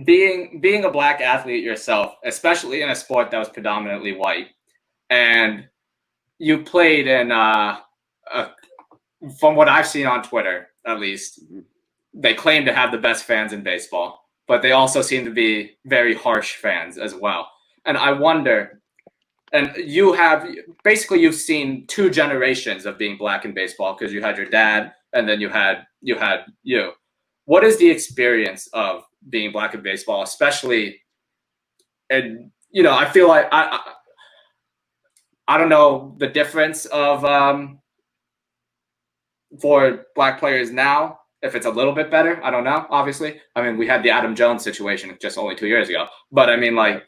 being a black athlete yourself, especially in a sport that was predominantly white, and you played in, from what I've seen on Twitter, at least, they claim to have the best fans in baseball, but they also seem to be very harsh fans as well. And I wonder, and you've seen two generations of being black in baseball, because you had your dad and then you had you. What is the experience of being black in baseball, especially? And I feel like I don't know the difference of for black players now, if it's a little bit better. I don't know, obviously. I mean, we had the Adam Jones situation just only 2 years ago. But I mean, like,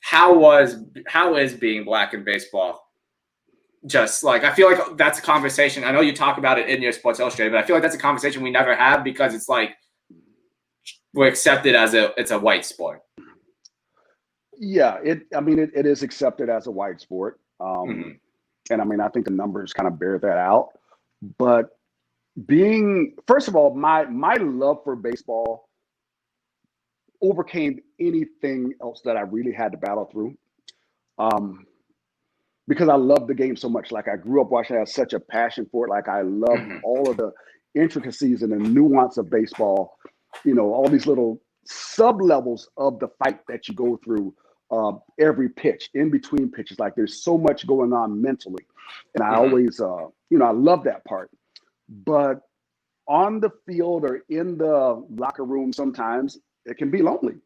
how is being black in baseball? Just like, I feel like that's a conversation. I know you talk about it in your Sports Illustrated, but I feel like that's a conversation we never have, because it's like we're accepted as it's a white sport. Yeah, it is accepted as a white sport. And I mean, I think the numbers kind of bear that out. But first of all, my love for baseball overcame anything else that I really had to battle through. Because I love the game so much. Like, I grew up watching, I had such a passion for it. Like, I love all of the intricacies and the nuance of baseball, all these little sub levels of the fight that you go through, every pitch, in between pitches. Like, there's so much going on mentally. And I always, I love that part. But on the field or in the locker room, sometimes it can be lonely.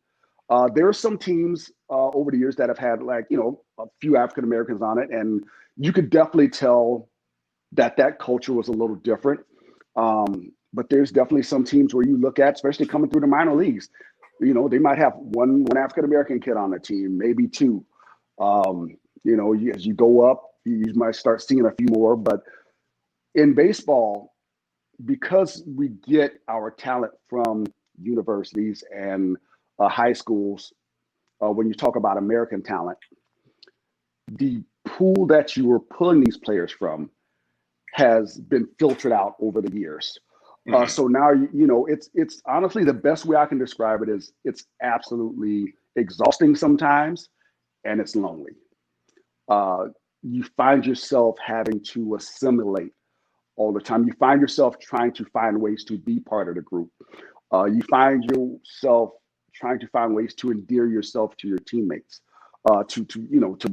There are some teams over the years that have had, like, a few African Americans on it, and you could definitely tell that culture was a little different. But there's definitely some teams where you look at, especially coming through the minor leagues, they might have one African American kid on the team, maybe two. As you go up, you might start seeing a few more. But in baseball, because we get our talent from universities and high schools, when you talk about American talent, the pool that you were pulling these players from has been filtered out over the years. So now, it's honestly, the best way I can describe it is it's absolutely exhausting sometimes, and it's lonely. You find yourself having to assimilate all the time. You find yourself trying to find ways to be part of the group. You find yourself trying to find ways to endear yourself to your teammates, to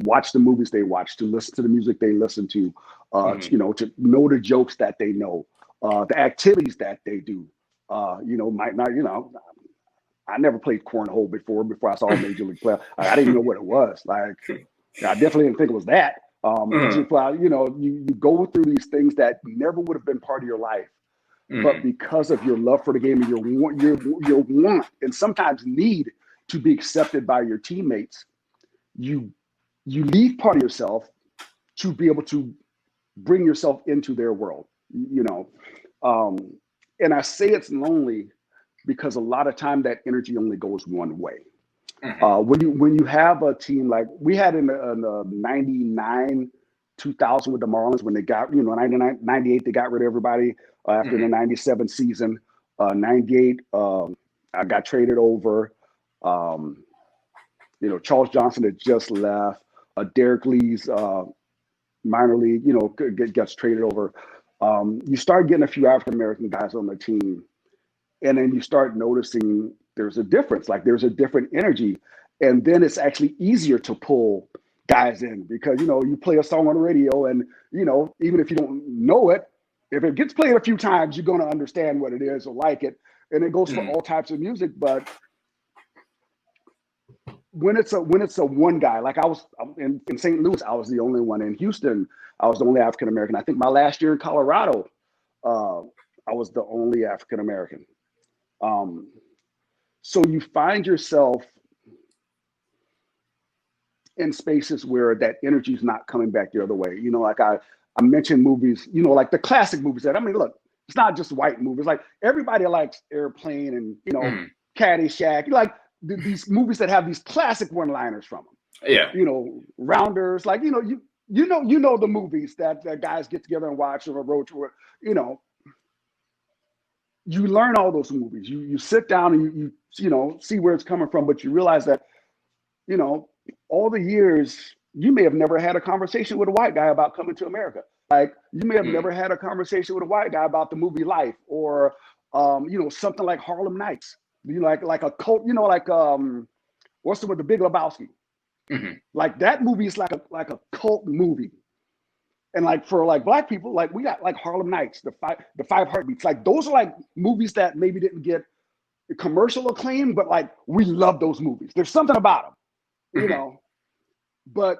watch the movies they watch, to listen to the music they listen to, to know the jokes that they know, the activities that they do. Might not, I never played cornhole before I saw a major league player. I didn't even know what it was. Like, I definitely didn't think it was that. You go through these things that never would have been part of your life, but because of your love for the game and your want and sometimes need to be accepted by your teammates, you leave part of yourself to be able to bring yourself into their world. And I say it's lonely because a lot of time that energy only goes one way. When you have a team like we had in the 99, 2000 with the Marlins, when they got, 99, 98, they got rid of everybody after the 97 season. 98, I got traded over. Charles Johnson had just left. Derek Lee's minor league, gets traded over. You start getting a few African American guys on the team, and then you start noticing there's a difference. Like, there's a different energy, and then it's actually easier to pull guys in because you play a song on the radio, and even if you don't know it, if it gets played a few times, you're going to understand what it is or like it, and it goes for all types of music. But when it's a one guy, like I was in St. Louis, I was the only one. In Houston, I was the only African American. I think my last year in Colorado, I was the only African American. So you find yourself in spaces where that energy is not coming back the other way. Like I mentioned movies, like the classic movies look, it's not just white movies. Like, everybody likes Airplane and, Caddyshack. Like these movies that have these classic one-liners from them. Yeah. Rounders, like, you know the movies that guys get together and watch on a road tour. you learn all those movies. You sit down and you know, see where it's coming from, but you realize that, you know, all the years you may have never had a conversation with a white guy about coming to America. Like you may have never had a conversation with a white guy about the movie Life, or you know, something like Harlem Nights. You know, like a cult, you know, like what's the with the Big Lebowski? Like that movie is like a cult movie. And like for like black people, like we got like Harlem Nights, the five heartbeats. Like those are like movies that maybe didn't get commercial acclaim, but like we love those movies. There's something about them, you know. But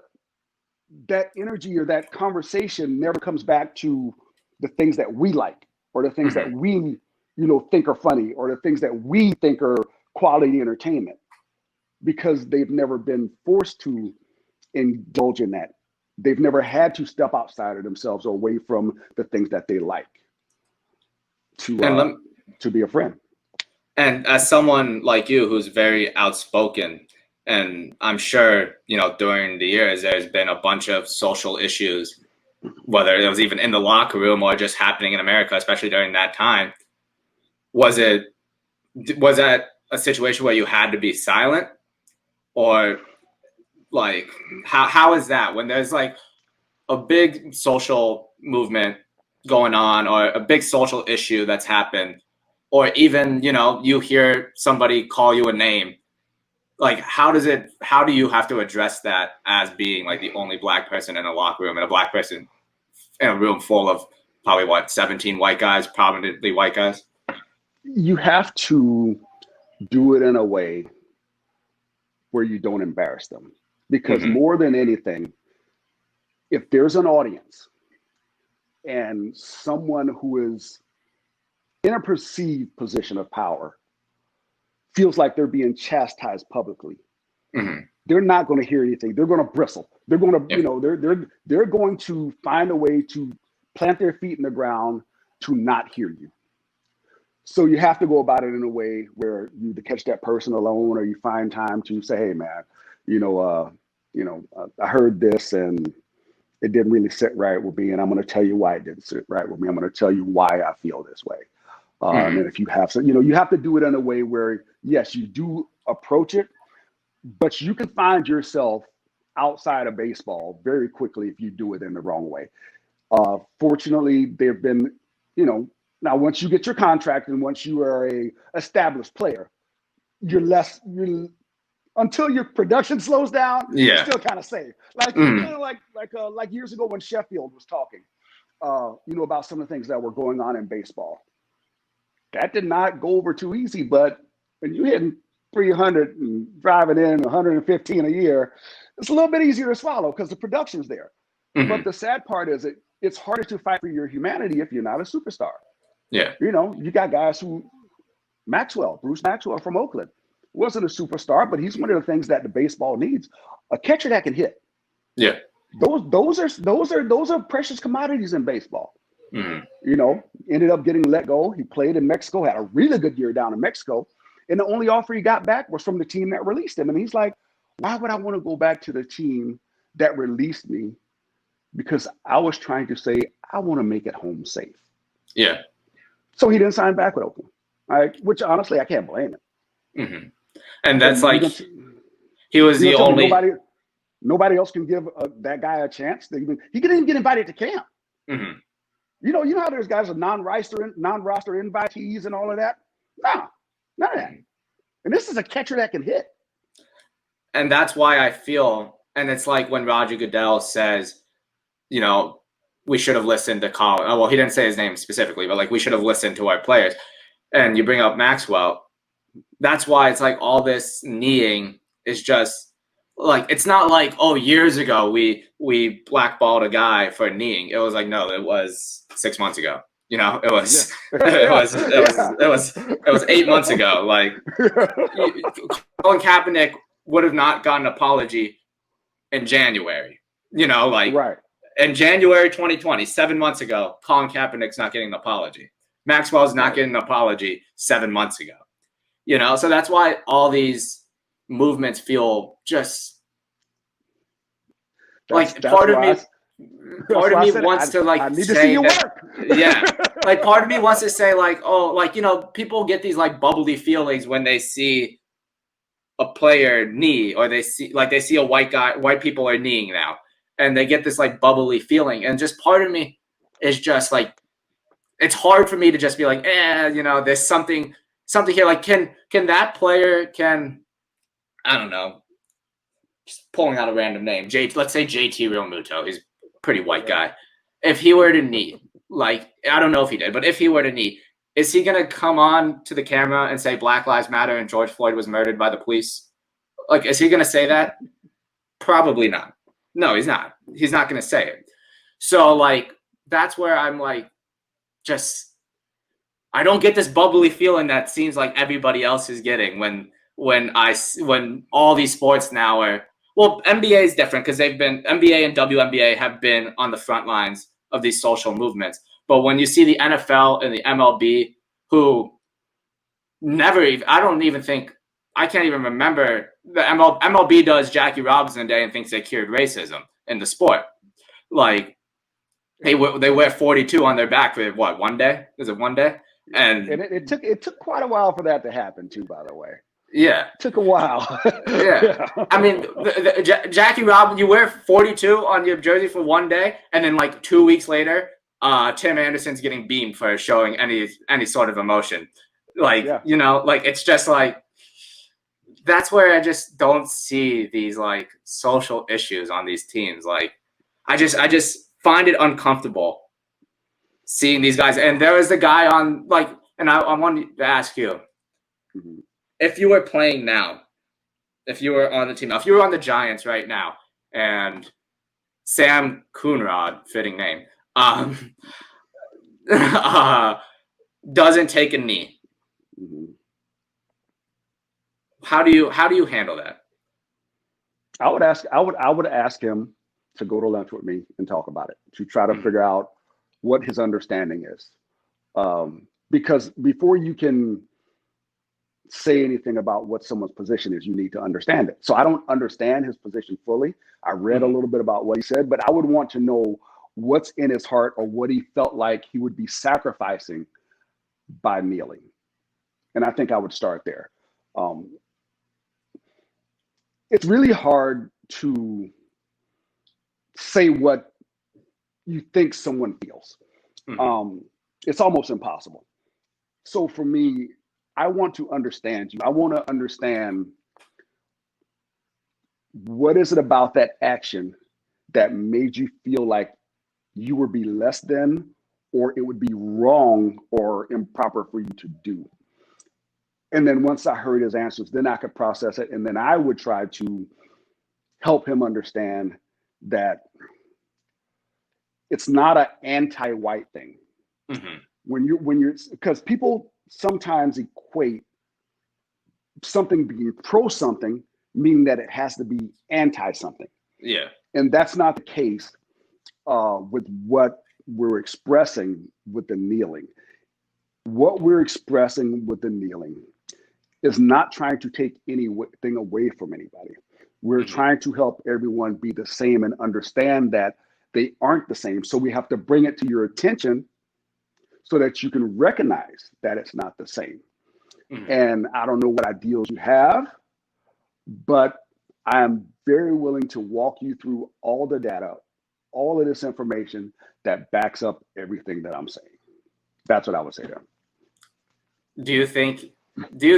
that energy or that conversation never comes back to the things that we like, or the things that we, you know, think are funny, or the things that we think are quality entertainment, because they've never been forced to indulge in that. They've never had to step outside of themselves or away from the things that they like to be a friend. And as someone like you who's very outspoken, and I'm sure, you know, during the years, there's been a bunch of social issues, whether it was even in the locker room or just happening in America, especially during that time. Was that a situation where you had to be silent, or like how is that when there's like a big social movement going on, or a big social issue that's happened, or even, you know, you hear somebody call you a name? Like, how do you have to address that as being like the only black person in a locker room, and a black person in a room full of probably 17 white guys, prominently white guys? You have to do it in a way where you don't embarrass them, because more than anything, if there's an audience and someone who is in a perceived position of power feels like they're being chastised publicly, they're not going to hear anything. They're going to bristle. They're going to, you know, they're going to find a way to plant their feet in the ground to not hear you. So you have to go about it in a way where you to catch that person alone, or you find time to say, hey man, I heard this and it didn't really sit right with me, and I'm going to tell you why it didn't sit right with me. I'm going to tell you why I feel this way. And if you have some, you have to do it in a way where, yes, you do approach it, but you can find yourself outside of baseball very quickly if you do it in the wrong way. Fortunately, there've been, now once you get your contract and once you are a established player, until your production slows down, you're still kind of safe. Like, like years ago when Sheffield was talking, about some of the things that were going on in baseball. That did not go over too easy, but when you're hitting 300 and driving in 115 a year, it's a little bit easier to swallow because the production's there. But the sad part is it's harder to fight for your humanity if you're not a superstar. Yeah. You got guys who, Bruce Maxwell from Oakland, wasn't a superstar, but he's one of the things that the baseball needs. A catcher that can hit. Yeah. Those are precious commodities in baseball. Ended up getting let go. He played in Mexico, had a really good year down in Mexico. And the only offer he got back was from the team that released him. And he's like, why would I want to go back to the team that released me? Because I was trying to say, I want to make it home safe. Yeah. So he didn't sign back with Oakland, which honestly, I can't blame him. And that's he was the only. Nobody else can give that guy a chance. He couldn't even get invited to camp. You know how there's guys with non-roster invitees and all of that? No, none of that. And this is a catcher that can hit. And that's why I feel, and it's like when Roger Goodell says, we should have listened to Colin. Well, he didn't say his name specifically, but like we should have listened to our players. And you bring up Maxwell. That's why it's like all this kneeing is just like, it's not like, years ago we blackballed a guy for kneeing. It was like, no, it was 6 months ago. It was it was 8 months ago. Like Colin Kaepernick would have not gotten an apology in January. Right. In January 2020, 7 months ago, Colin Kaepernick's not getting an apology. Maxwell's not getting an apology 7 months ago. So that's why all these movements feel just part of me part of me wants to like I need say to see your that, work. Yeah, like part of me wants to say like, oh, like, you know, people get these like bubbly feelings when they see a player knee, or they see a white people are kneeing now, and they get this like bubbly feeling, and just part of me is just like, it's hard for me to just be like, you know, there's something here. Like, can that player, I don't know, just pulling out a random name, let's say JT Realmuto, he's a pretty white guy. If he were to knee, like, I don't know if he did, but if he were to knee, is he going to come on to the camera and say Black Lives Matter and George Floyd was murdered by the police? Like, is he going to say that? Probably not. No, he's not. He's not going to say it. So, like, that's where I'm like, I don't get this bubbly feeling that seems like everybody else is getting when all these sports now are, well, NBA is different because NBA and WNBA have been on the front lines of these social movements. But when you see the NFL and the MLB, who never even, I can't even remember, the MLB does Jackie Robinson Day and thinks they cured racism in the sport. Like, they wear 42 on their back for what, one day? Is it one day? And it took quite a while for that to happen too, by the way. Yeah, it took a while. Yeah, I mean, Jackie Robinson, you wear 42 on your jersey for one day, and then like 2 weeks later, Tim Anderson's getting beamed for showing any sort of emotion. Like, you know, like, it's just like, that's where I just don't see these like social issues on these teams. Like, I just find it uncomfortable seeing these guys. And there was the guy on, like, and I wanted to ask you, if you were playing now, if you were on the team, if you were on the Giants right now, and Sam Coonrod, fitting name, doesn't take a knee, how do you handle that? I would ask him to go to lunch with me and talk about it, to try to figure out what his understanding is. Because before you can say anything about what someone's position is, you need to understand it. So I don't understand his position fully. I read a little bit about what he said, but I would want to know what's in his heart, or what he felt like he would be sacrificing by kneeling. And I think I would start there. It's really hard to say what you think someone feels. It's almost impossible. So for me, I want to understand you. I want to understand, what is it about that action that made you feel like you would be less than, or it would be wrong or improper for you to do. And then once I heard his answers, then I could process it. And then I would try to help him understand that it's not an anti-white thing. When you're, because people sometimes equate something being pro something, meaning that it has to be anti something. Yeah. And that's not the case with what we're expressing with the kneeling. What we're expressing with the kneeling is not trying to take anything away from anybody. We're trying to help everyone be the same and understand that they aren't the same. So we have to bring it to your attention so that you can recognize that it's not the same. And I don't know what ideals you have, but I am very willing to walk you through all the data, all of this information that backs up everything that I'm saying. That's what I would say to him. Do you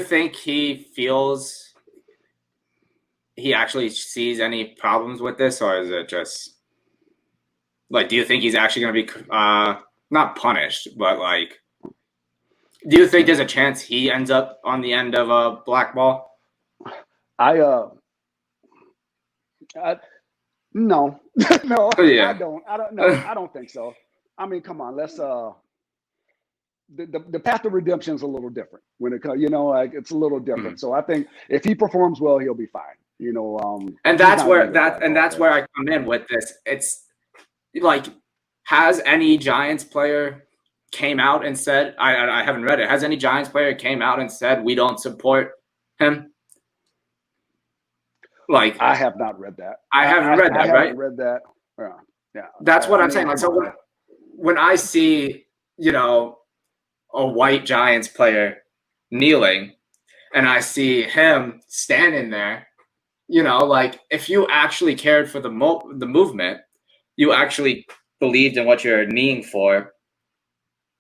think he feels he actually sees any problems with this, or is it just like, do you think he's actually going to be not punished, but like, do you think there's a chance he ends up on the end of a black ball? No, no, Yeah. I don't think so. I mean, come on, let's the path to redemption is a little different when it comes, like, it's a little different. So I think if he performs well, he'll be fine. And that's where I come in with this. It's like, has any Giants player came out and said, I haven't read it, has any Giants player came out and said we don't support him? Like, I have not read that. I haven't read that. Yeah. Yeah, That's what I I'm mean, saying. Like, come so on. when I see, a white Giants player kneeling and I see him standing there, like if you actually cared for the movement, you actually believed in what you're kneeling for,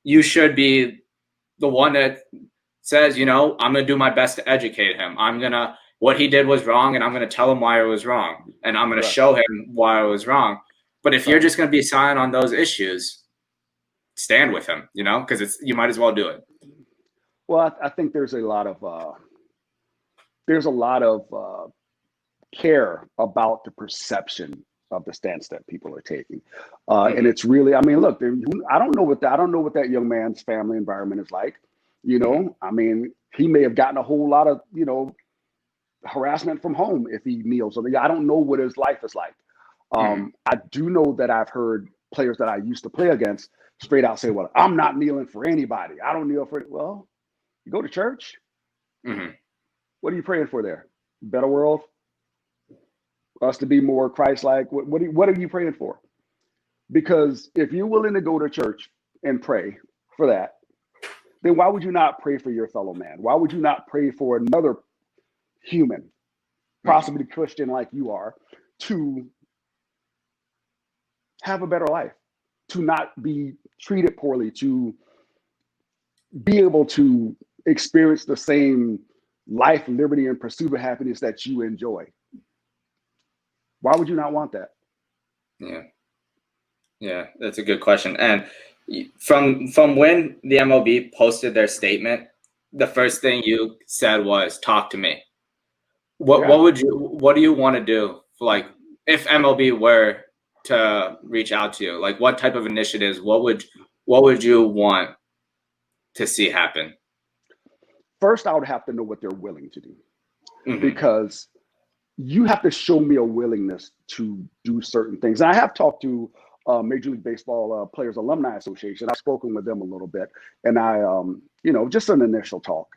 you should be the one that says, I'm going to do my best to educate him. What he did was wrong, and I'm going to tell him why it was wrong, and I'm going to show him why it was wrong. But if you're just going to be silent on those issues, stand with him, because you might as well do it. Well, I think there's a lot of care about the perception of the stance that people are taking, and it's really, I mean, look, I don't know what that young man's family environment is like. I mean, he may have gotten a whole lot of harassment from home if he kneels. I mean, I don't know what his life is like. I do know that I've heard players that I used to play against straight out say, "Well, I'm not kneeling for anybody. I don't kneel for it." Well, you go to church. What are you praying for there? Better world, us to be more Christ-like. What are you praying for? Because if you're willing to go to church and pray for that, then why would you not pray for your fellow man? Why would you not pray for another human, possibly Christian like you are, to have a better life, to not be treated poorly, to be able to experience the same life, liberty, and pursuit of happiness that you enjoy? Why would you not want that? Yeah, that's a good question. And from when the MLB posted their statement, the first thing you said was, "Talk to me." What do you want to do? Like, if MLB were to reach out to you, like what type of initiatives, what would you want to see happen? First, I would have to know what they're willing to do, because you have to show me a willingness to do certain things. And I have talked to Major League Baseball Players Alumni Association. I've spoken with them a little bit, and I, just an initial talk.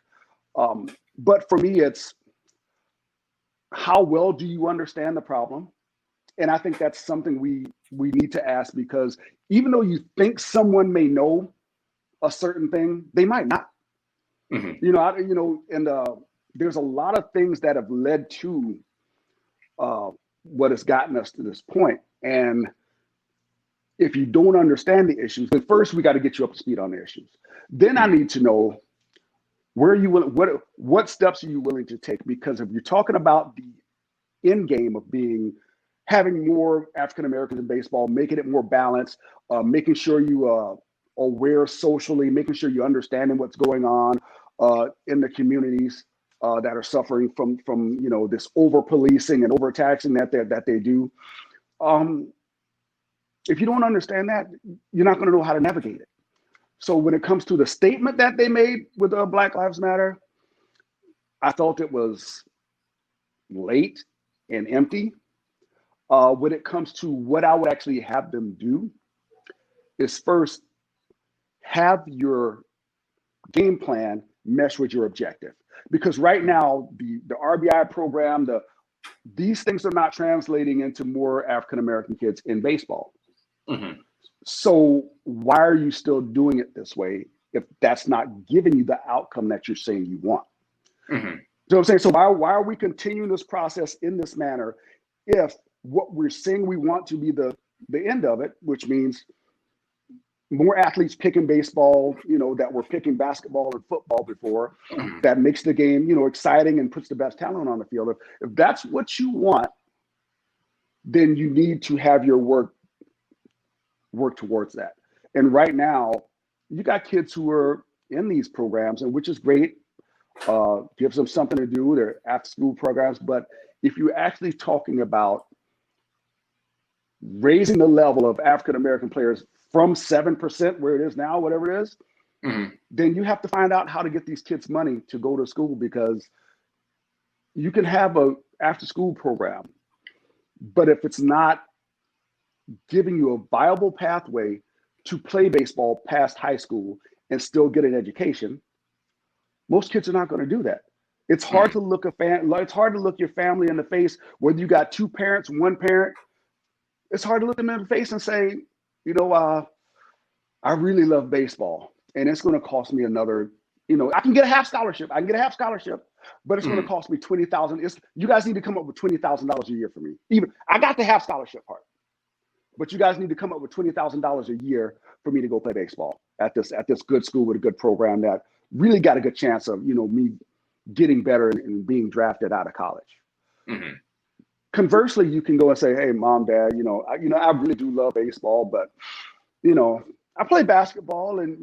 But for me, it's how well do you understand the problem? And I think that's something we need to ask, because even though you think someone may know a certain thing, they might not. And there's a lot of things that have led to what has gotten us to this point. And if you don't understand the issues, then first we got to get you up to speed on the issues. Then I need to know where you will, what steps are you willing to take? Because if you're talking about the end game of having more African Americans in baseball, making it more balanced, making sure you are aware socially, making sure you're understanding what's going on in the communities that are suffering from this over policing and overtaxing that they do. If you don't understand that, you're not going to know how to navigate it. So when it comes to the statement that they made with Black Lives Matter, I felt it was late and empty. When it comes to what I would actually have them do, is first have your game plan mesh with your objective. Because right now, the RBI program, these things are not translating into more African American kids in baseball. So why are you still doing it this way if that's not giving you the outcome that you're saying you want? So I'm saying, so why are we continuing this process in this manner if what we're saying we want to be the end of it, which means more athletes picking baseball, that were picking basketball and football before, that makes the game, exciting and puts the best talent on the field. If that's what you want, then you need to have your work towards that. And right now, you got kids who are in these programs, and which is great, gives them something to do. They're after school programs. But if you're actually talking about raising the level of African American players from 7%, where it is now, whatever it is, then you have to find out how to get these kids money to go to school, because you can have a after school program, but if it's not giving you a viable pathway to play baseball past high school and still get an education, most kids are not going to do that. It's hard to look your family in the face, whether you got two parents, one parent, it's hard to look them in the face and say, you know, I really love baseball, and it's going to cost me another. You know, I can get a half scholarship. I can get a half scholarship, but it's going to cost me $20,000. You guys need to come up with $20,000 a year for me. Even I got the half scholarship part, but you guys need to come up with $20,000 a year for me to go play baseball at this good school with a good program that really got a good chance of, you know, me getting better and being drafted out of college. Mm-hmm. Conversely, you can go and say, "Hey, mom, dad, I really do love baseball, but you know, I play basketball and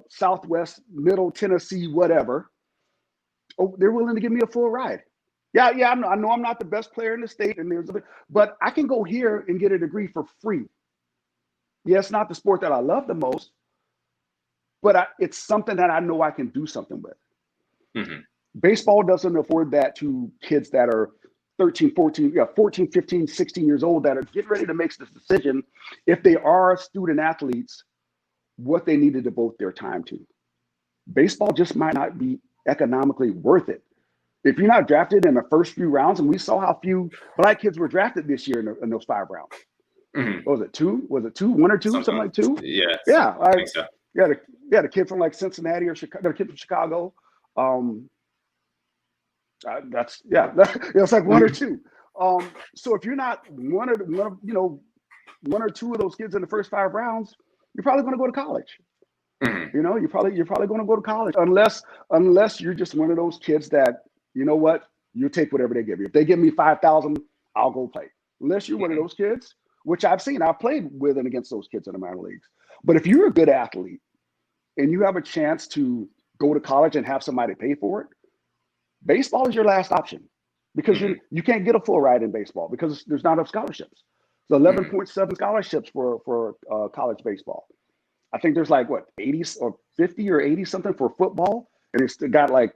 Southwest, Middle Tennessee, whatever. Oh, they're willing to give me a full ride. Yeah, I know I'm not the best player in the state, but I can go here and get a degree for free. Yeah, it's not the sport that I love the most, but it's something that I know I can do something with. Mm-hmm. Baseball doesn't afford that to kids that are 13, 14, 15, 16 years old that are getting ready to make this decision if they are student athletes, what they need to devote their time to. Baseball just might not be economically worth it. If you're not drafted in the first few rounds, and we saw how few Black kids were drafted this year in those 5 rounds. Mm-hmm. What was it, 2? Was it 2? 1 or 2? Something like 2? Yeah. Yeah. I think so. The kid from like Cincinnati or Chicago, the kid from Chicago. It's like 1 or 2. So if you're not one or 2 of those kids in the first 5 rounds, you're probably going to go to college. Mm-hmm. You know, you're probably going to go to college unless you're just one of those kids that, you know what, you take whatever they give you. If they give me 5,000, I'll go play. Unless you're one of those kids, which I've played with and against those kids in the minor leagues. But if you're a good athlete and you have a chance to go to college and have somebody pay for it, baseball is your last option because you can't get a full ride in baseball because there's not enough scholarships. So 11.7 scholarships for college baseball. I think there's like 80 or 50 or 80 something for football, and it's got like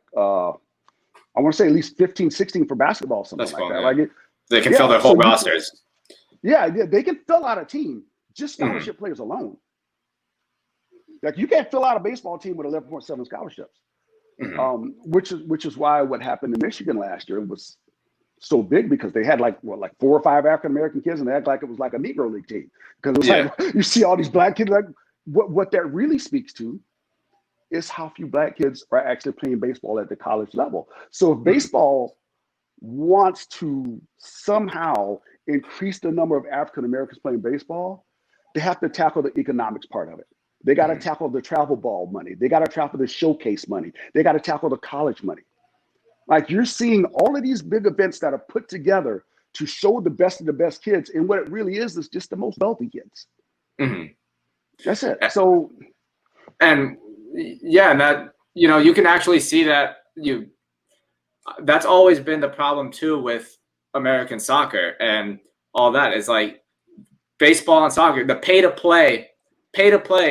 I want to say at least 15, 16 for basketball, something like that. Yeah. They can fill their whole rosters. They can fill out a team just scholarship players alone. Like you can't fill out a baseball team with 11.7 scholarships. Which is why what happened in Michigan last year was so big because they had like 4 or 5 African American kids and they act like it was like a Negro League team because it was like you see all these Black kids. Like what that really speaks to is how few Black kids are actually playing baseball at the college level. So if baseball wants to somehow increase the number of African Americans playing baseball, they have to tackle the economics part of it. They got to tackle the travel ball money. They got to tackle the showcase money. They got to tackle the college money. Like you're seeing all of these big events that are put together to show the best of the best kids. And what it really is just the most wealthy kids. Mm-hmm. That's it. So, and that, you can actually see that that's always been the problem too with American soccer and all that is like baseball and soccer, the pay to play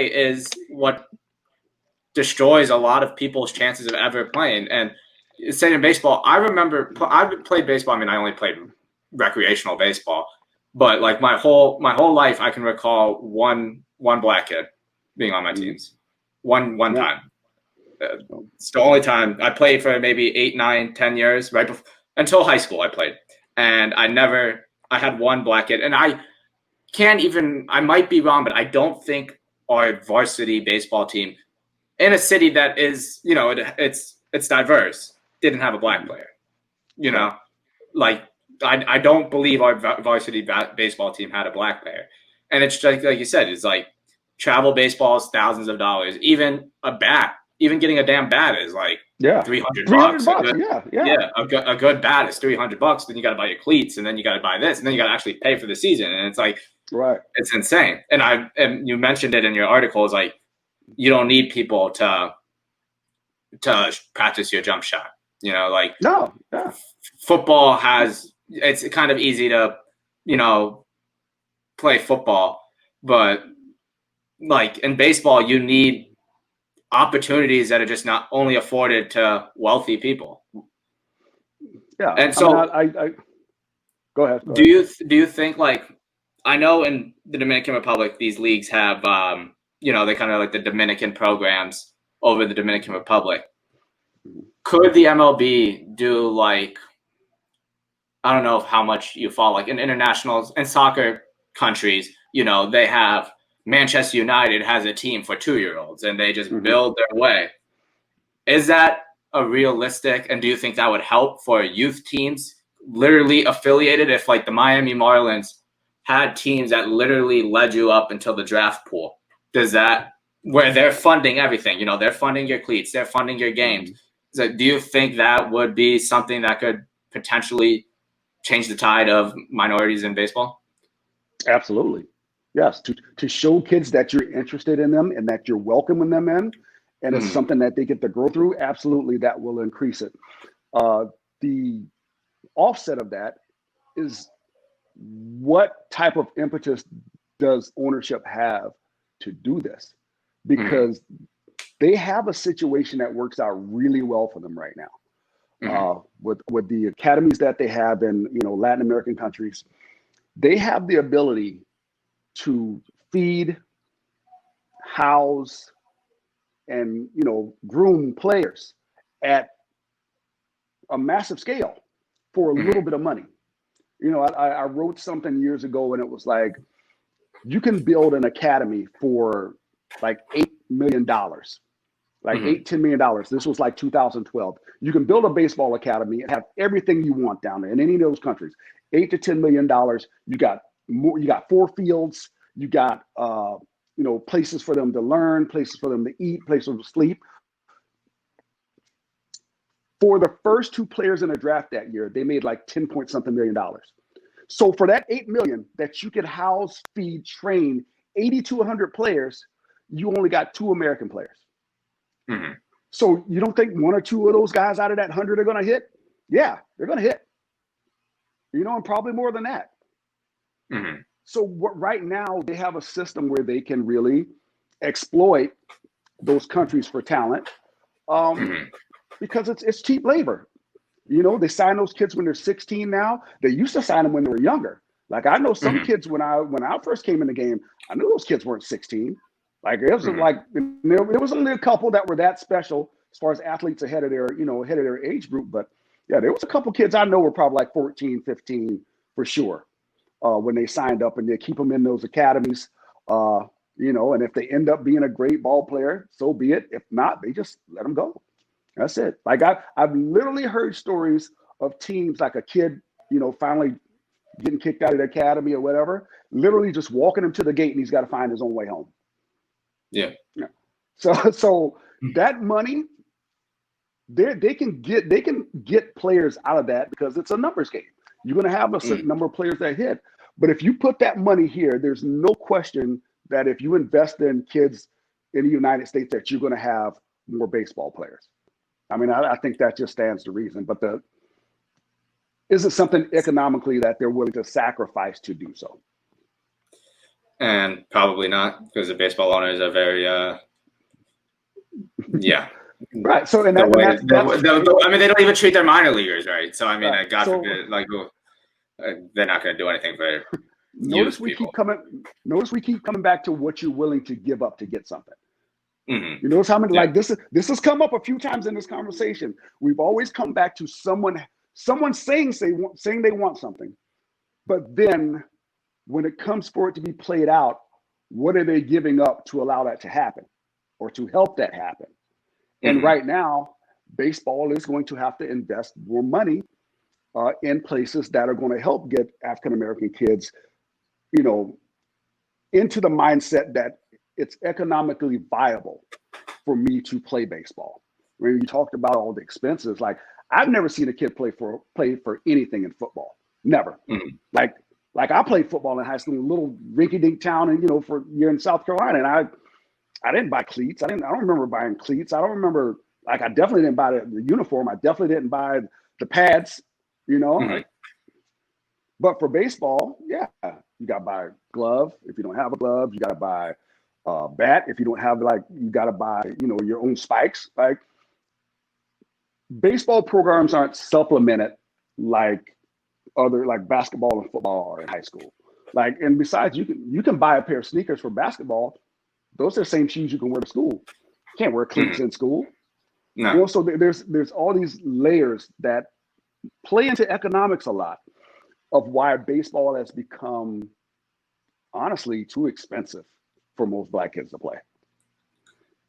is what destroys a lot of people's chances of ever playing. And say in baseball, I remember I played baseball. I mean, I only played recreational baseball, but like my whole life, I can recall one Black kid being on my teams. One time. It's the only time I played for maybe 8, 9, 10 years, right before until high school I played. And I had one Black kid, and I might be wrong, but I don't think our varsity baseball team in a city that is, it's diverse, didn't have a Black player. Like I don't believe our varsity baseball team had a Black player. And it's like you said, it's like travel baseball is thousands of dollars. Even getting a damn bat is like $300. Yeah. A good bat is $300. Then you got to buy your cleats, and then you got to buy this, and then you got to actually pay for the season. And it's like, it's insane. And you mentioned it in your article. Is like you don't need people to practice your jump shot. Football it's kind of easy to play football, but like in baseball, you need opportunities that are just not only afforded to wealthy people. Yeah. And so I go ahead. Do you think, like, I know in the Dominican Republic, these leagues have, they kind of like the Dominican programs over the Dominican Republic. Could the MLB do like, I don't know how much you follow, like in internationals and soccer, countries, they have Manchester United has a team for 2-year-olds and they just build their way. Is that a realistic, and do you think that would help for youth teams literally affiliated if like the Miami Marlins had teams that literally led you up until the draft pool? Does that, where they're funding everything, they're funding your cleats, they're funding your games. So do you think that would be something that could potentially change the tide of minorities in baseball? Absolutely. Yes. To show kids that you're interested in them and that you're welcoming them in, and it's something that they get to grow through, absolutely, that will increase it. The offset of that is, what type of impetus does ownership have to do this? Because they have a situation that works out really well for them right now. With the academies that they have in Latin American countries, they have the ability to feed, house, and groom players at a massive scale for a little bit of money. I wrote something years ago and it was like, you can build an academy for like $8 million, like $8-10 million. This was like 2012. You can build a baseball academy and have everything you want down there in any of those countries. $8 to $10 million. You got more. You got 4 fields. You got places for them to learn, places for them to eat, places to sleep. For the first 2 players in the draft that year, they made like 10 point something million dollars. So for that $8 million that you could house, feed, train 80 to 100 players, you only got 2 American players. So you don't think 1 or 2 of those guys out of that 100 are going to hit? Yeah, they're going to hit. And probably more than that. So right now they have a system where they can really exploit those countries for talent, because it's cheap labor. They sign those kids when they're 16 now. They used to sign them when they were younger. Like I know some kids when I first came in the game, I knew those kids weren't 16. Like it was like there was only a couple that were that special as far as athletes ahead of their age group. But yeah, there was a couple kids I know were probably like 14, 15 for sure when they signed up, and they keep them in those academies. And if they end up being a great ball player, so be it. If not, they just let them go. That's it. Like I've literally heard stories of teams, like a kid, finally getting kicked out of the academy or whatever, literally just walking him to the gate and he's got to find his own way home. Yeah. So that money, they can get players out of that because it's a numbers game. You're going to have a certain number of players that hit. But if you put that money here, there's no question that if you invest in kids in the United States, that you're going to have more baseball players. I mean, I think that just stands to reason. But is it something economically that they're willing to sacrifice to do so? And probably not, because the baseball owners are very, Right. So, and I mean, they don't even treat their minor leaguers right. So, I mean, God forbid, they're not going to do anything for. Notice we keep coming back to what you're willing to give up to get something. You notice how many this has come up a few times in this conversation. We've always come back to someone saying they want something, but then when it comes for it to be played out, what are they giving up to allow that to happen or to help that happen? And right now, baseball is going to have to invest more money in places that are going to help get African-American kids, into the mindset that it's economically viable for me to play baseball. When you talked about all the expenses, like I've never seen a kid play for anything in football. Never. Like I played football in high school in a little rinky-dink town, and for a year in South Carolina, and I didn't buy cleats. I don't remember buying cleats. I don't remember, I definitely didn't buy the uniform. I definitely didn't buy the pads, But for baseball, yeah, you got to buy a glove. If you don't have a glove, you got to buy a bat. If you don't have, you got to buy, your own spikes. Like baseball programs aren't supplemented like other, like basketball and football are in high school. And besides, you can buy a pair of sneakers for basketball. Those are the same shoes you can wear to school. You can't wear cleats in school. No. So there's all these layers that play into economics a lot of why baseball has become honestly too expensive for most black kids to play.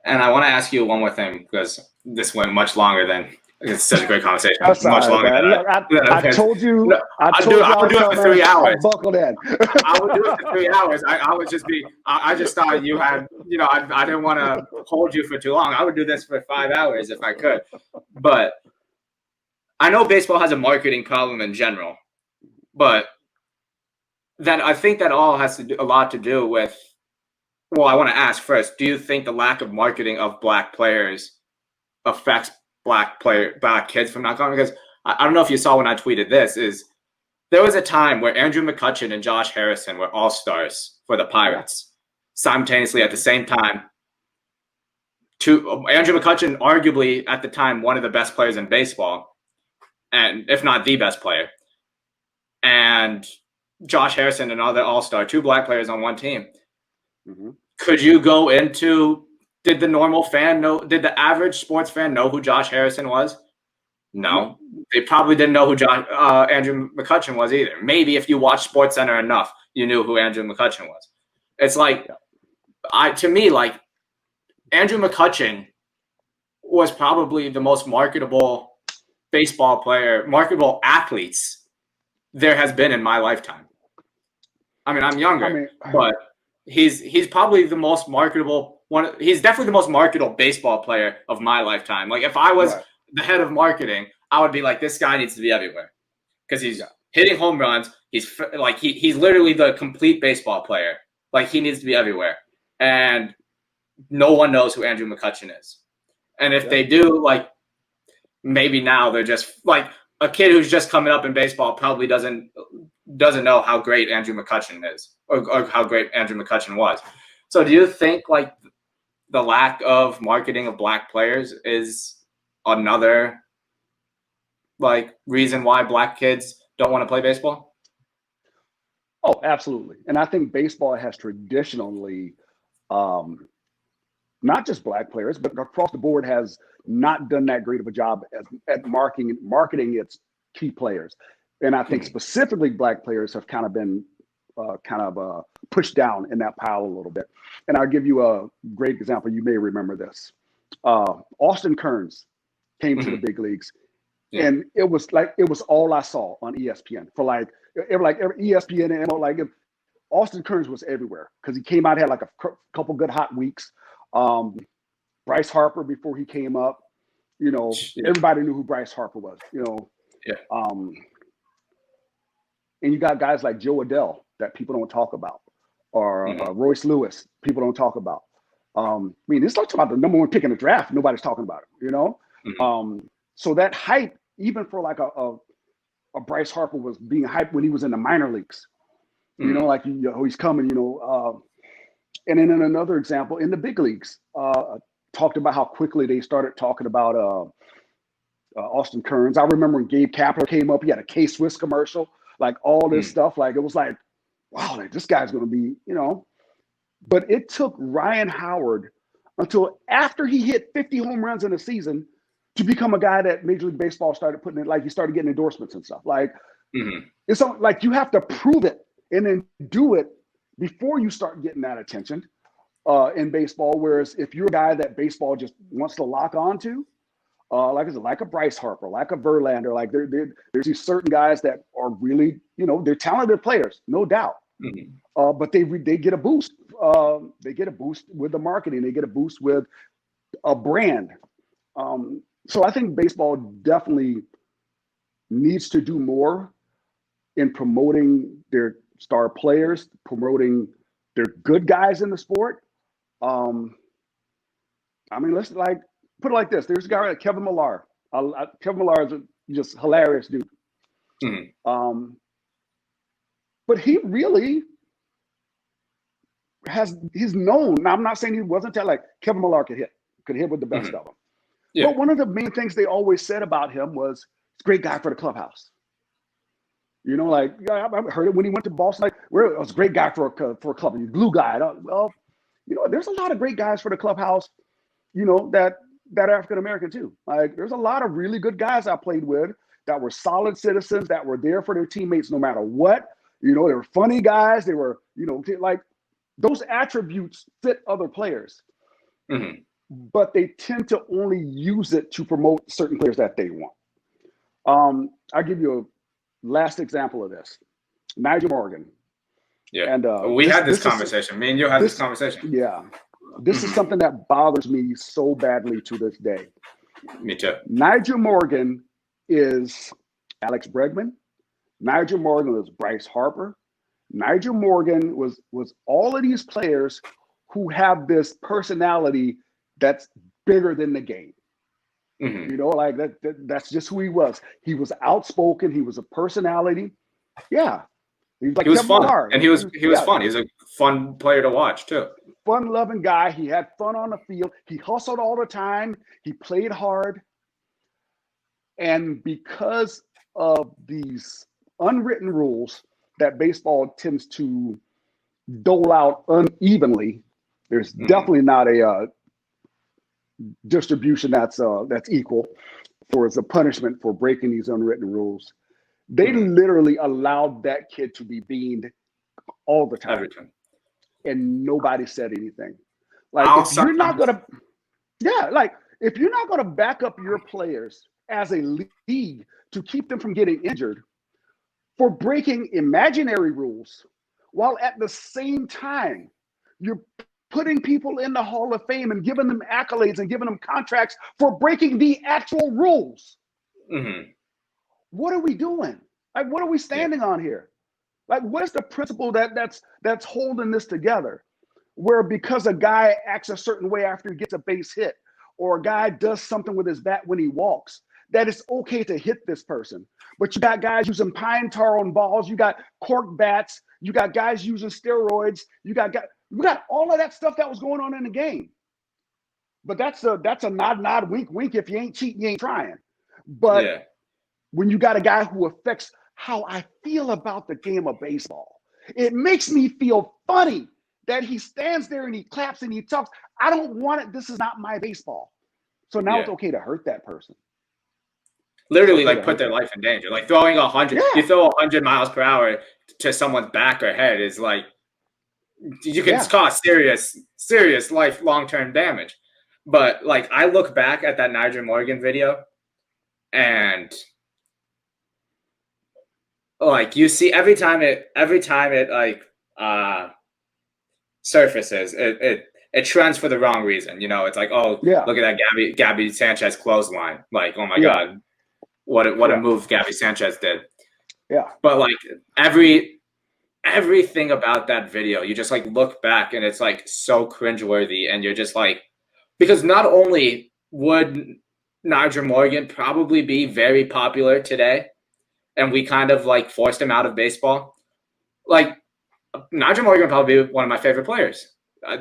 And I want to ask you one more thing, because this went much longer than it's such a great conversation. That's Much longer man. than Look, I told you. No, I told you I would do it for 3 hours. Buckled in. I would do it for 3 hours. I would just be. I just thought you had. I didn't want to hold you for too long. I would do this for 5 hours if I could. But I know baseball has a marketing problem in general, but then I think that all has a lot to do with. Well, I want to ask first, do you think the lack of marketing of black players affects black kids from not going? Because I don't know if you saw when I tweeted this, is there was a time where Andrew McCutchen and Josh Harrison were all-stars for the Pirates simultaneously at the same time. Andrew McCutchen, arguably at the time, one of the best players in baseball, and if not the best player. And Josh Harrison, another all-star, 2 black players on one team. Mm-hmm. Could you go into, did the normal fan know, did the average sports fan know who Josh Harrison was? No. They probably didn't know who Andrew McCutchen was either. Maybe if you watched SportsCenter enough, you knew who Andrew McCutchen was. It's like, to me, like, Andrew McCutchen was probably the most marketable baseball player, marketable athletes there has been in my lifetime. I mean, I'm younger, but he's probably the most marketable one. He's definitely the most marketable baseball player of my lifetime. Like, if I was the head of marketing, I would be like, this guy needs to be everywhere because he's hitting home runs. He's like, he's literally the complete baseball player. Like, he needs to be everywhere. And no one knows who Andrew McCutchen is. And if they do, like, maybe now they're just like a kid who's just coming up in baseball probably doesn't know how great Andrew McCutchen is or how great Andrew McCutchen was. So do you think like the lack of marketing of black players is another like reason why black kids don't want to play baseball? Oh, absolutely. And I think baseball has traditionally, not just black players, but across the board has not done that great of a job at marketing its key players. And I think specifically black players have kind of been pushed down in that pile a little bit. And I'll give you a great example. You may remember this. Austin Kearns came to the big leagues. Yeah. And it was all I saw on ESPN for every ESPN and Austin Kearns was everywhere because he came out, had like a couple good hot weeks. Bryce Harper before he came up, everybody knew who Bryce Harper was, and you got guys like Joe Adell that people don't talk about, or Royce Lewis, people don't talk about. I mean, it's talking about the number 1 pick in the draft. Nobody's talking about it, So that hype, even for like a Bryce Harper, was being hyped when he was in the minor leagues. He's coming. And then in another example, in the big leagues, talked about how quickly they started talking about Austin Kearns. I remember when Gabe Kapler came up, he had a K-Swiss commercial, like all this stuff. Like, it was like, wow, like, this guy's going to be, But it took Ryan Howard until after he hit 50 home runs in a season to become a guy that Major League Baseball started putting in, like, he started getting endorsements and stuff. Like, it's like you have to prove it and then do it before you start getting that attention in baseball. Whereas if you're a guy that baseball just wants to lock onto, like a Bryce Harper, like a Verlander, like there's these certain guys that are really, they're talented players, no doubt. But they get a boost. They get a boost with the marketing. They get a boost with a brand. So I think baseball definitely needs to do more in promoting their star players, promoting their good guys in the sport. I mean, let's put it like this. There's a guy like Kevin Millar. Kevin Millar is just hilarious dude. But he really he's known. Now, I'm not saying he wasn't that, like, Kevin Millar could hit with the best of them. Yeah. But one of the main things they always said about him was, he's a great guy for the clubhouse. I heard it when he went to Boston. Like, it was a great guy for a club. He's a glue guy. Well, there's a lot of great guys for the clubhouse. That African American too. Like, there's a lot of really good guys I played with that were solid citizens, that were there for their teammates no matter what. You know, they were funny guys. They were, you know, like those attributes fit other players, but they tend to only use it to promote certain players that they want. I'll give you a last example of this. Niger Morgan. Yeah. And we had this conversation. Me and you had this conversation. Yeah. This is something that bothers me so badly to this day. Me too. Niger Morgan is Alex Bregman. Niger Morgan was Bryce Harper. Niger Morgan was all of these players who have this personality that's bigger than the game. You know, like that's just who he was. He was outspoken. He was a personality. Yeah. He was, like, he was fun. Hard. And he was fun. He was a fun player to watch too. Fun-loving guy. He had fun on the field. He hustled all the time. He played hard. And because of these unwritten rules that baseball tends to dole out unevenly, there's definitely not a distribution that's equal for as a punishment for breaking these unwritten rules. They literally allowed that kid to be beaned all the time. Every time. And nobody said anything. Like, if you're not gonna back up your players as a league to keep them from getting injured for breaking imaginary rules, while at the same time you're putting people in the Hall of Fame and giving them accolades and giving them contracts for breaking the actual rules. What are we doing? Like, what are we standing on here? Like, what is the principle that's holding this together? Where because a guy acts a certain way after he gets a base hit, or a guy does something with his bat when he walks, that it's okay to hit this person. But you got guys using pine tar on balls, you got cork bats, you got guys using steroids, you got all of that stuff that was going on in the game. But that's a nod, wink, wink. If you ain't cheating, you ain't trying. But when you got a guy who affects how I feel about the game of baseball, it makes me feel funny that he stands there and he claps and he talks. I don't want it. This is not my baseball. So now it's okay to hurt that person. Literally, like, put their life in danger. Like, throwing 100, you throw 100 miles per hour to someone's back or head is like, you can cause serious life, long-term damage. But, like, I look back at that Niger Morgan video, and like, you see every time it like surfaces, it trends for the wrong reason. You know, it's like, oh, look at that Gabby Sanchez clothesline. Like, oh my God, what a move Gabby Sanchez did. Yeah. But like everything about that video, you just like look back and it's like so cringeworthy, and you're just like, because not only would Niger Morgan probably be very popular today, and we kind of like forced him out of baseball, like, Niger Morgan would probably be one of my favorite players.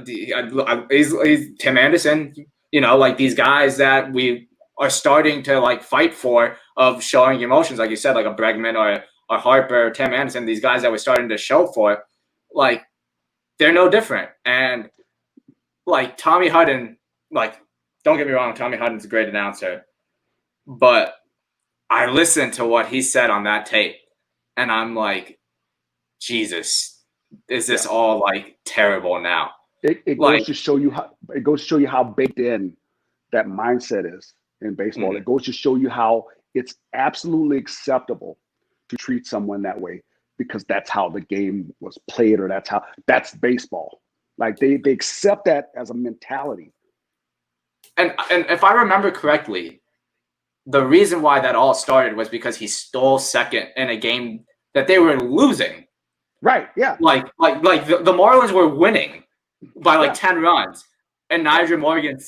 He's Tim Anderson, you know, like these guys that we are starting to like fight for, of showing emotions, like you said, like a Bregman or Harper, or Tim Anderson, these guys that we're starting to show for, like, they're no different. And like Tommy Hutton, like, don't get me wrong, Tommy Hutton's a great announcer, but I listened to what he said on that tape, and I'm like, Jesus, is this all like terrible now? It goes to show you how baked in that mindset is in baseball. It goes to show you how it's absolutely acceptable to treat someone that way, because that's how the game was played, or that's baseball. Like, they accept that as a mentality. And if I remember correctly, the reason why that all started was because he stole second in a game that they were losing. Right. Yeah. Like the Marlins were winning by like 10 runs, and Niger Morgan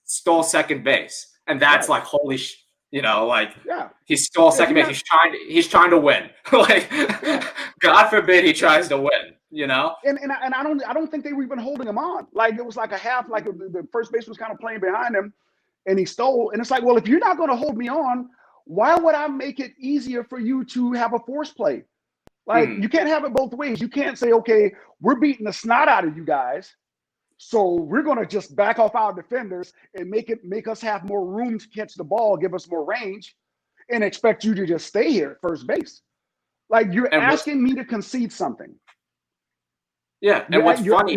stole second base, and that's like, holy you know, like, he stole second base. He's trying to win. Like, God forbid he tries to win. You know. And I don't think they were even holding him on. Like, it was like a half. Like, the first base was kind of playing behind him, and he stole. And it's like, well, if you're not going to hold me on, why would I make it easier for you to have a force play? Like, you can't have it both ways. You can't say, okay, we're beating the snot out of you guys, so we're going to just back off our defenders and make us have more room to catch the ball, give us more range, and expect you to just stay here at first base. Like you're And asking me to concede something. Yeah, and what's funny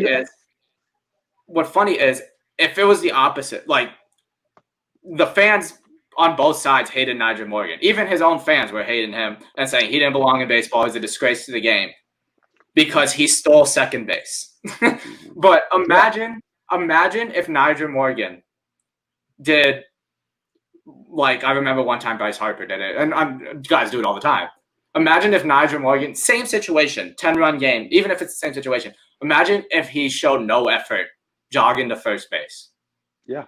is if it was the opposite, like the fans on both sides hated Niger Morgan. Even his own fans were hating him and saying he didn't belong in baseball. He's a disgrace to the game because he stole second base. But imagine if Niger Morgan did, like, I remember one time Bryce Harper did it, and guys do it all the time. Imagine if Niger Morgan, same situation, 10-run game, even if it's the same situation. Imagine if he showed no effort jogging to first base. Yeah.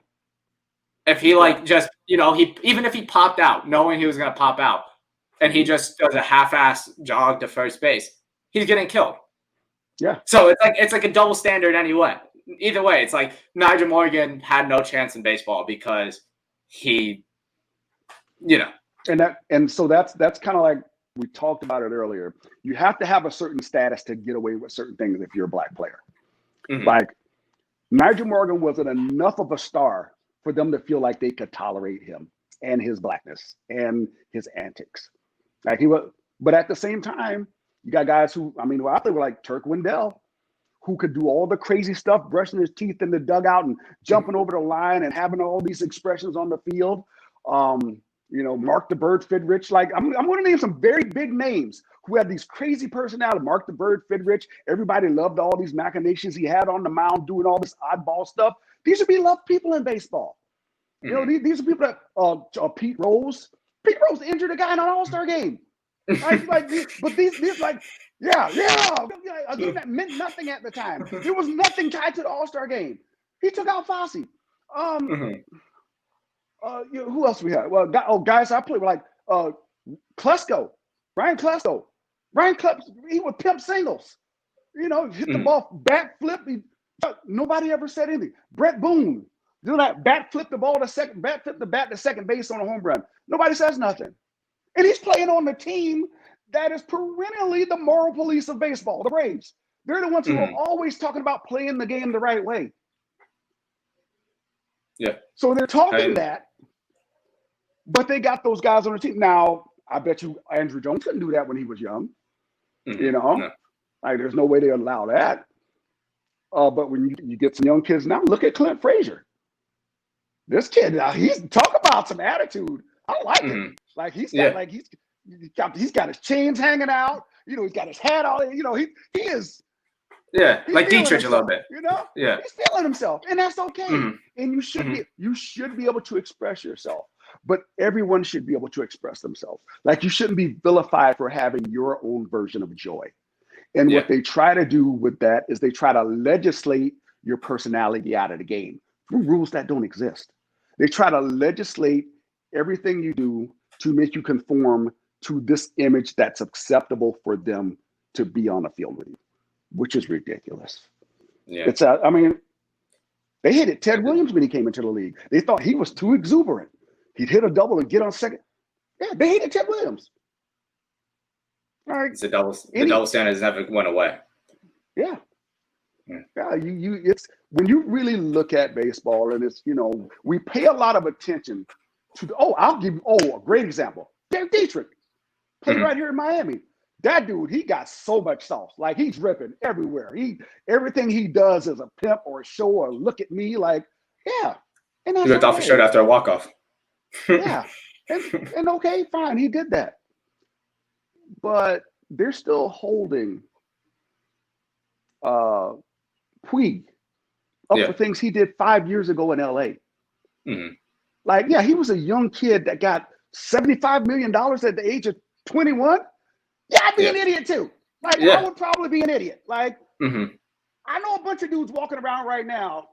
If he just, even if he popped out, knowing he was going to pop out, and he just does a half-ass jog to first base, he's getting killed. Yeah. So it's like a double standard anyway. Either way, it's like Niger Morgan had no chance in baseball because he, And so that's kind of like we talked about it earlier. You have to have a certain status to get away with certain things if you're a black player. Mm-hmm. Like Niger Morgan wasn't enough of a star for them to feel like they could tolerate him and his blackness and his antics. Like he was, but at the same time, you got guys who, I think were like Turk Wendell, who could do all the crazy stuff, brushing his teeth in the dugout and jumping over the line and having all these expressions on the field. Mark the Bird Fidrich. Like I'm going to name some very big names who had these crazy personalities. Mark the Bird Fidrich. Everybody loved all these machinations he had on the mound, doing all this oddball stuff. These are beloved people in baseball. Mm-hmm. These are people that Pete Rose. Pete Rose injured a guy in an All-Star game. But these again, that meant nothing at the time. There was nothing tied to the All-Star game. He took out Fosse. Who else we had? Well, guys I played with, like Klesko, Ryan Klesko. He would pimp singles. Hit the ball, bat flip. Nobody ever said anything. Brett Boone, do that bat flip the ball to second, bat flip the bat to second base on a home run. Nobody says nothing. And he's playing on the team that is perennially the moral police of baseball, the Braves. They're the ones who are always talking about playing the game the right way. Yeah. So they're talking that, but they got those guys on the team. Now, I bet you Andrew Jones couldn't do that when he was young. No. Like there's no way they allow that. But when you get some young kids now, look at Clint Frazier. This kid, he's talk about some attitude. I like it. Like he's got his chains hanging out. He's got his hat on. He is. Yeah, like Dietrich a little bit. Yeah, he's feeling himself, and that's okay. Mm-hmm. And you should be able to express yourself. But everyone should be able to express themselves. Like you shouldn't be vilified for having your own version of joy. And what they try to do with that is they try to legislate your personality out of the game through rules that don't exist. They try to legislate everything you do to make you conform to this image that's acceptable for them to be on the field with you, which is ridiculous. Yeah. They hated Ted Williams when he came into the league. They thought he was too exuberant. He'd hit a double and get on second. Yeah, they hated Ted Williams. All right. The double standards never went away. Yeah. It's when you really look at baseball, and it's we pay a lot of attention to. I'll give you a great example. Derek Dietrich played right here in Miami. That dude, he got so much sauce. Like he's ripping everywhere. Everything he does is a pimp or a show or look at me. Like and that's he ripped off his shirt after a walk-off. Yeah, and okay, fine, he did that, but they're still holding Puig up for things he did 5 years ago in LA. Like, he was a young kid that got $75 million at the age of 21. Yeah, I'd be an idiot too. Like, I would probably be an idiot. Like, I know a bunch of dudes walking around right now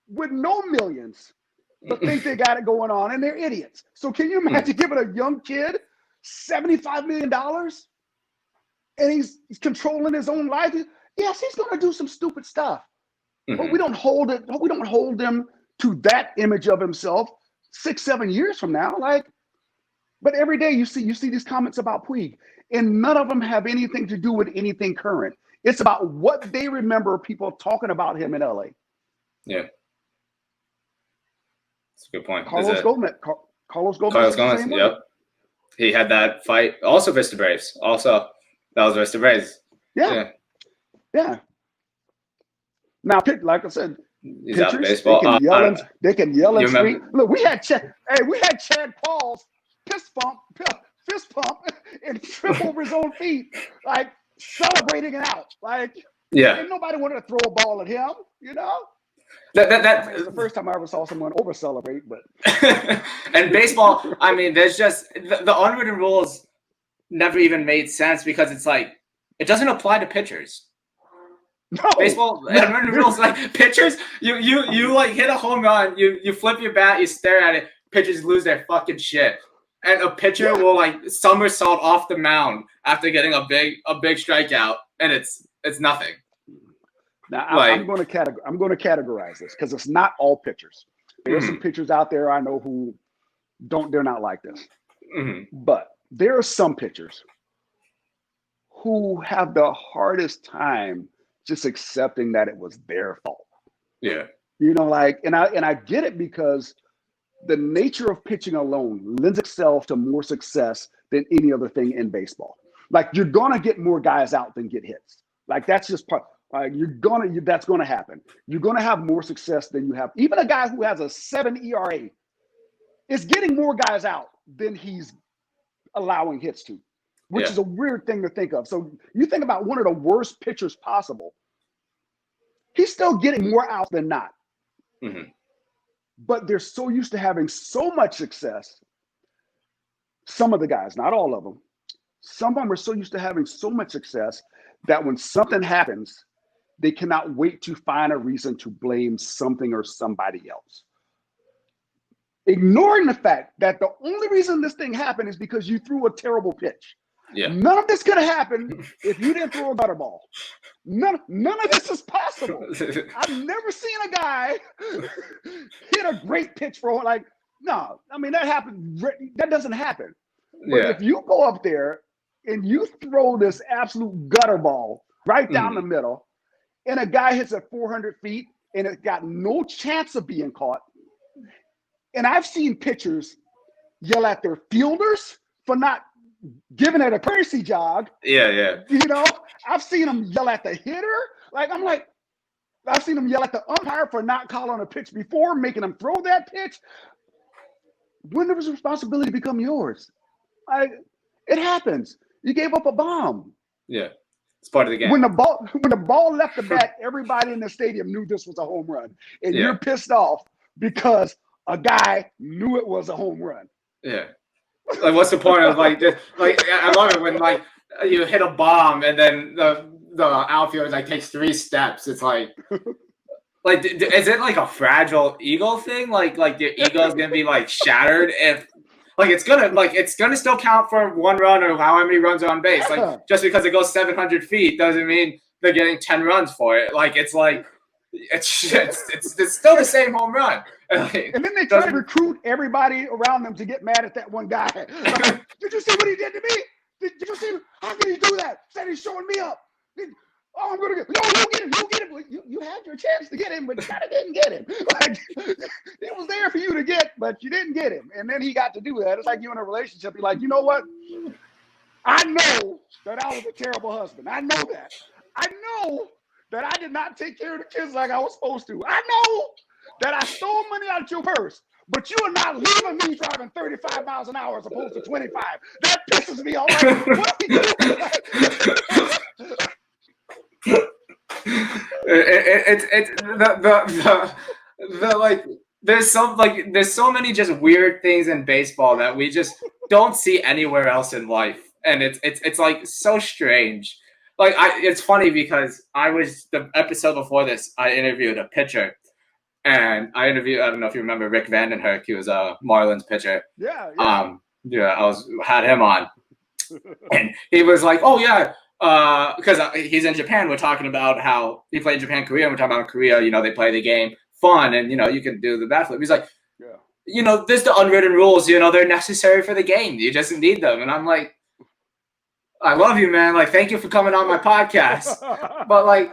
with no millions, but think they got it going on, and they're idiots. So can you imagine giving a young kid $75 million and he's controlling his own life? Yes, he's going to do some stupid stuff, but we don't hold it. We don't hold him to that image of himself 6-7 years from now. Like, but every day you see these comments about Puig, and none of them have anything to do with anything current. It's about what they remember people talking about him in LA. Yeah. That's a good point. Carlos Gomez. Carlos Gomez. Yep. He had that fight also versus the Braves. Also, that was versus the Braves. Yeah. Now, like I said, he's out of pitchers, baseball. they can yell and scream. remember? Look, we had Chad Paul's fist pump and trip over his own feet, like celebrating it out. Like, ain't nobody wanted to throw a ball at him, you know? That's the first time I ever saw someone over celebrate, but and baseball, I mean, there's just the unwritten rules never even made sense because it's like it doesn't apply to pitchers. no. Baseball unwritten rules, like pitchers, you like hit a home run, you flip your bat, you stare at it, pitchers lose their fucking shit. And a pitcher will like somersault off the mound after getting a big strikeout, and it's nothing. Now I'm going to categorize this because it's not all pitchers. There are some pitchers out there I know who they're not like this. But there are some pitchers who have the hardest time just accepting that it was their fault. Yeah. You know, like, and I get it because the nature of pitching alone lends itself to more success than any other thing in baseball. Like, you're gonna get more guys out than get hits. Like, that's just part. That's gonna happen. You're gonna have more success than you have. Even a guy who has a 7 ERA is getting more guys out than he's allowing hits to, which is a weird thing to think of. So you think about one of the worst pitchers possible. He's still getting more out than not. But they're so used to having so much success. Some of the guys, not all of them, some of them are so used to having so much success that when something happens, they cannot wait to find a reason to blame something or somebody else. Ignoring the fact that the only reason this thing happened is because you threw a terrible pitch. Yeah. None of this could have happened if you didn't throw a gutter ball. None of this is possible. I've never seen a guy hit a great pitch for no. I mean, that happens. That doesn't happen. But if you go up there and you throw this absolute gutter ball right down the middle, and a guy hits at 400 feet and it got no chance of being caught, and I've seen pitchers yell at their fielders for not giving it a courtesy jog. Yeah. You know, I've seen them yell at the hitter. I've seen them yell at the umpire for not calling a pitch before, making them throw that pitch. When does responsibility become yours? It happens. You gave up a bomb. Yeah. It's part of the game. When the ball left the bat, everybody in the stadium knew this was a home run. And you're pissed off because a guy knew it was a home run. Yeah. Like, what's the point of I love it when you hit a bomb and then the outfielder takes 3 steps. It's like is it like a fragile ego thing? Like your ego is gonna be shattered if it's gonna still count for 1 run or however many runs are on base. Just because it goes 700 feet doesn't mean they're getting 10 runs for it. It's still the same home run. And then they try to recruit everybody around them to get mad at that one guy. Did you see what he did to me? Did you see? How can he do that? Said he's showing me up. I'm gonna get. No, you get him. You had your chance to get him, but you kind of didn't get him. It was there for you to get, but you didn't get him. And then he got to do that. It's like you in a relationship. You're like, you know what? I know that I was a terrible husband. I know that. I know that I did not take care of the kids like I was supposed to. I know that I stole money out of your purse, but you are not leaving me driving 35 miles an hour as opposed to 25. That pisses me off. What are you doing? There's so many just weird things in baseball that we just don't see anywhere else in life, and it's so strange. It's funny because the episode before this, I interviewed a pitcher, and I don't know if you remember Rick Vandenherk. He was a Marlins pitcher. Yeah. I had him on, and he was like, "Oh yeah," because he's in Japan. We're talking about how he played in Japan, Korea. And we're talking about Korea. They play the game fun, and you can do the backflip. He's like, there's the unwritten rules. They're necessary for the game. You just need them, and I'm like, I love you, man. Thank you for coming on my podcast. But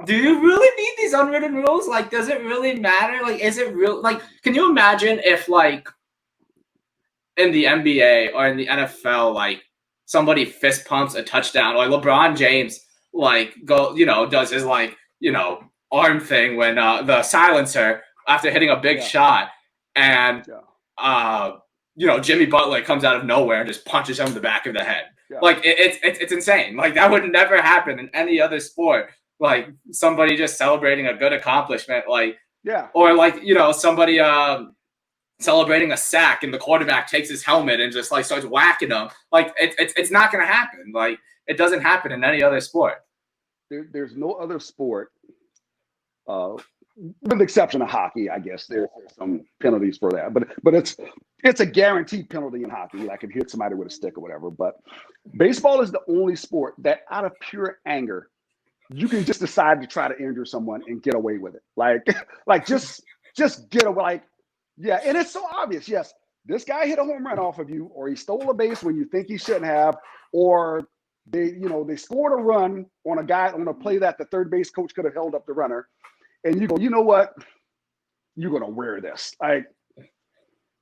do you really need these unwritten rules? Does it really matter? Is it real? Can you imagine if in the NBA or in the NFL, like somebody fist pumps a touchdown, or LeBron James does his arm thing when the silencer after hitting a big shot, and Jimmy Butler comes out of nowhere and just punches him in the back of the head. Yeah. Like it's insane. Like that would never happen in any other sport. Like somebody just celebrating a good accomplishment, or somebody celebrating a sack and the quarterback takes his helmet and just starts whacking them. Like it's not going to happen. Like it doesn't happen in any other sport. There's no other sport, with the exception of hockey, I guess. There's some penalties for that, but it's a guaranteed penalty in hockey. Like if you hit somebody with a stick or whatever. But baseball is the only sport that, out of pure anger, you can just decide to try to injure someone and get away with it. Like just get away. Like, yeah, and it's so obvious. Yes, this guy hit a home run off of you, or he stole a base when you think he shouldn't have, or they scored a run on a play that the third base coach could have held up the runner, and you go, you know what? You're gonna wear this.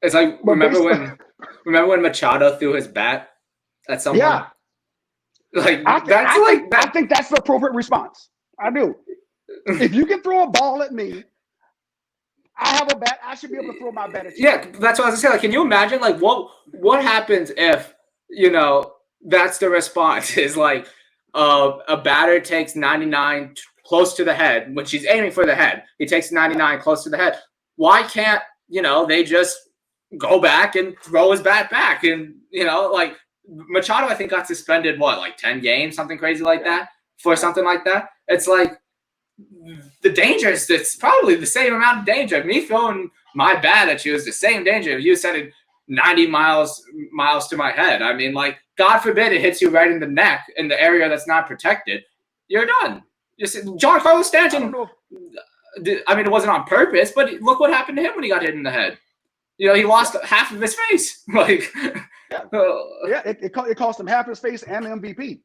It's like remember when Machado threw his bat at someone? Yeah. I think that's the appropriate response. I do. If you can throw a ball at me, I have a bat. I should be able to throw my bat at you. Yeah, that's what I was gonna say. Like, can you imagine what happens if that's the response? Is like a batter takes 99 close to the head when she's aiming for the head. He takes 99 close to the head. Why can't they just go back and throw his bat back? And Machado, I think, got suspended 10 games, something crazy like that, for something like that. It's like the danger is it's probably the same amount of danger. Me throwing my bat at you is the same danger if you sending 90 miles to my head. I mean, God forbid it hits you right in the neck in the area that's not protected. You're done. Giancarlo Stanton. I mean, it wasn't on purpose, but look what happened to him when he got hit in the head. He lost half of his face. It cost him half his face and the MVP.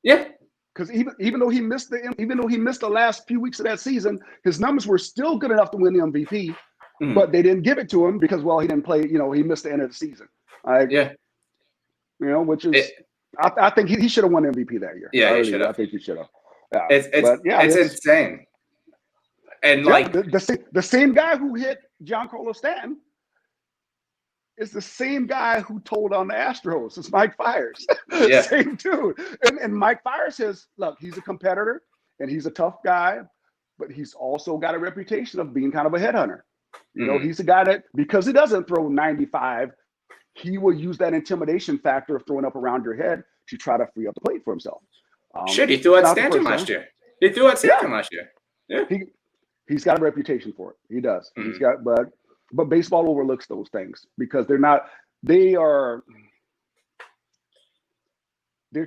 Yeah, because even though he missed the last few weeks of that season, his numbers were still good enough to win the MVP. Mm-hmm. But they didn't give it to him because he didn't play. He missed the end of the season. Which is I think he should have won MVP that year. Yeah, he should have. I think he should have. It's insane. And the same guy who hit Giancarlo Stanton is the same guy who told on the Astros. It's Mike Fiers. Yeah. Same dude. And Mike Fiers says, look, he's a competitor and he's a tough guy, but he's also got a reputation of being kind of a headhunter. He's a guy that, because he doesn't throw 95, he will use that intimidation factor of throwing up around your head to try to free up the plate for himself. He threw at Stanton last year. He threw at Stanton last year. Yeah. He's got a reputation for it. He does. Mm-hmm. But baseball overlooks those things because they're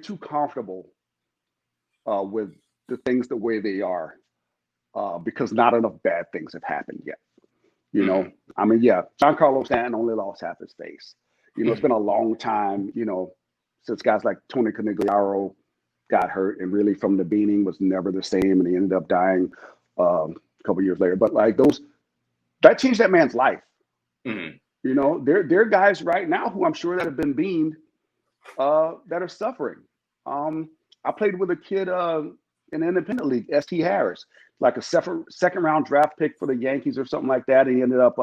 too comfortable with the things the way they are because not enough bad things have happened yet. I mean, Giancarlo Stanton only lost half his face. It's been a long time, since guys like Tony Conigliaro got hurt and really from the beginning was never the same, and he ended up dying a couple years later. But that changed that man's life. Mm-hmm. There are guys right now who I'm sure that have been beamed that are suffering. I played with a kid in the independent league, S.T. Harris, like a second round draft pick for the Yankees or something like that. He ended up,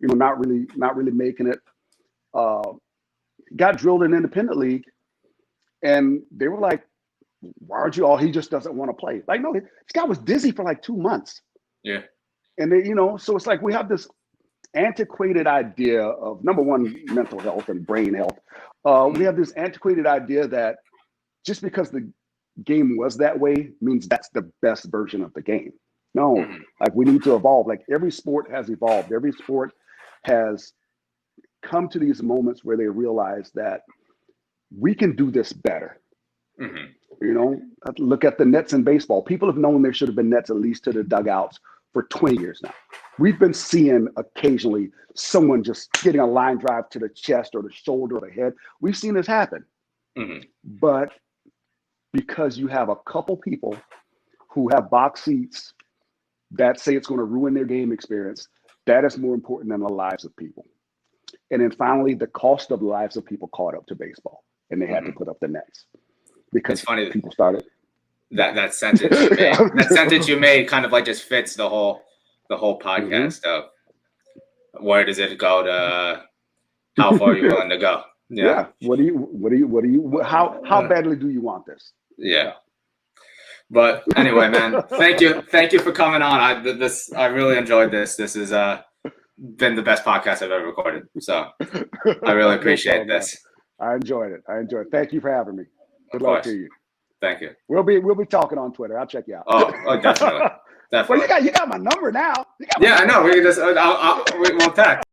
not really making it. Got drilled in the independent league, and they were like, "Why aren't you all?" He just doesn't want to play. No, this guy was dizzy for 2 months. Yeah, and they, so it's we have this antiquated idea of, number one, mental health and brain health. We have this antiquated idea that just because the game was that way means that's the best version of the game. No, we need to evolve. Every sport has evolved. Every sport has come to these moments where they realize that we can do this better. Mm-hmm. Look at the nets in baseball. People have known there should have been nets at least to the dugouts for 20 years now. We've been seeing occasionally someone just getting a line drive to the chest or the shoulder or the head. We've seen this happen. Mm-hmm. But because you have a couple people who have box seats that say it's going to ruin their game experience, that is more important than the lives of people. And then finally, the cost of the lives of people caught up to baseball, and they had to put up the nets because It's funny people started. That sentence you made, that sentence you made kind of like just fits the whole podcast of where does it go to how far are you willing to go? Yeah. How badly do you want this? Yeah. But anyway, man, thank you for coming on. I really enjoyed this. This has been the best podcast I've ever recorded. So I really appreciate this. I enjoyed it. Thank you for having me. Good luck to you. Thank you. We'll be talking on Twitter. I'll check you out. Oh, definitely. Well, you got my number now. I know. We can just we'll text.